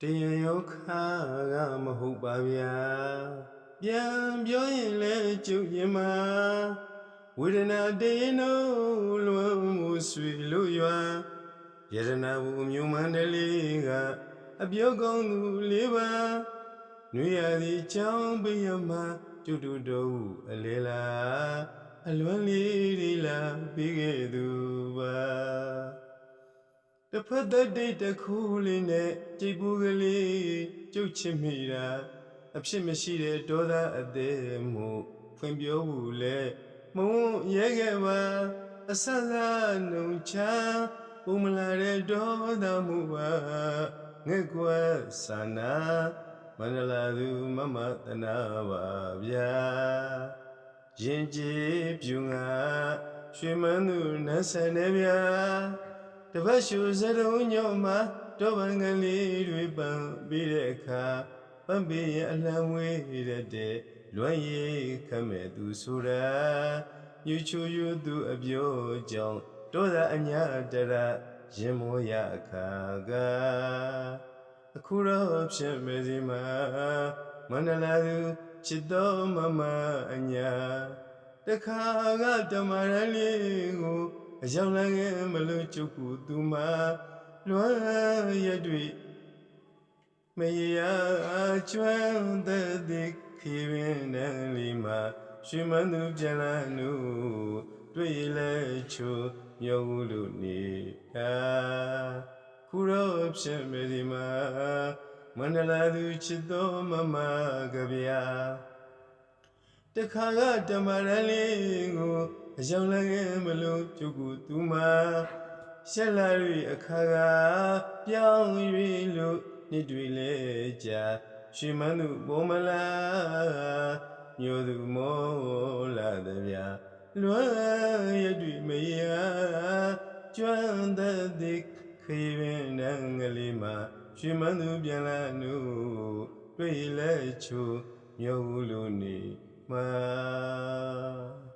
တရားရောခါကမဟုတ်ပါဗျာပြန်ပြောရင်လဲကျုပ်ရင်မှာဝေဒနာတရင်တို့လွန်မှုဆွေလို့ရွာယရနာဘူးမြုံမန္တလေးကအပြောကောင်းသူလေးပါနွေရသည်ချောင်းပရမကျုပ်တို့တို့အလေလားအလွမ်းလေးဒီလားပြီးခဲ့သူပါတစ်ဖက်သက်တိတ်တစ်ခုလေးနဲ့ကြိတ်ပူးကလေးကျုပ်ချစ်မိတာအဖြစ်မရှိတဲ့ဒေါသအသေးမှုဖွင့်ပြောဘူးလေမုံရဲခဲ့ပါအဆဆနှုံချပုံမလာတဲ့ဒေါသမှုပါငဲ့ကွယ်ဆန္နာမန္တလာသူမမတနာပါဗျာရင်ကြည်ပြူငါရွှေမန်းသူနတ်ဆန်နေဗျာတပတ်ရှူစရုံညောမှာတောပန်ကလေးတွေပန်းပြီးတဲ့အခါပန်းပြီးရင်အလံဝေးတဲ့လွမ်းရည်ခမဲ့သူဆိုတာညူချူယူသူအပြောကြောင့်တောသာအညာတရရင်မောရအခါကအခုတော့ဖြစ်မဲ့စီမှာမန္တလာသူချစ်တော်မမအညာတခါကတမရလေးကိုအကြောင်းလည်းမလို့ကျုပ်ကူသူမလွမ်းရတွေ့မရကျွမ်းတဲ့ခေရင်နန်းလေးမှာရွှေမန်းသူပြန်လာနုတွေ့လဲချိုမြောက်လို့နေတာခုတော့ဖြစ်မဲ့ဒီမှာမန္တလာသူချစ်တော်မမကဗျာတခါကတမရလေးကိုအကြောင်းလည်းမလို့ကျုပ်ကူသူမရှက်လာ၍အခါကပြောင်း၍လို့နှစ်တွေလဲကြာရွှေမန်းသူပေါ်မလားမျိုးသူမောလာတဲ့ဗျာလွမ်းရတွေ့မရကျွမ်းတဲ့ခေရင်နန်းကလေးမှာရွှေမန်းသူပြန်လာနုတွေ့လဲချိုမြောက်လို့နေမှာ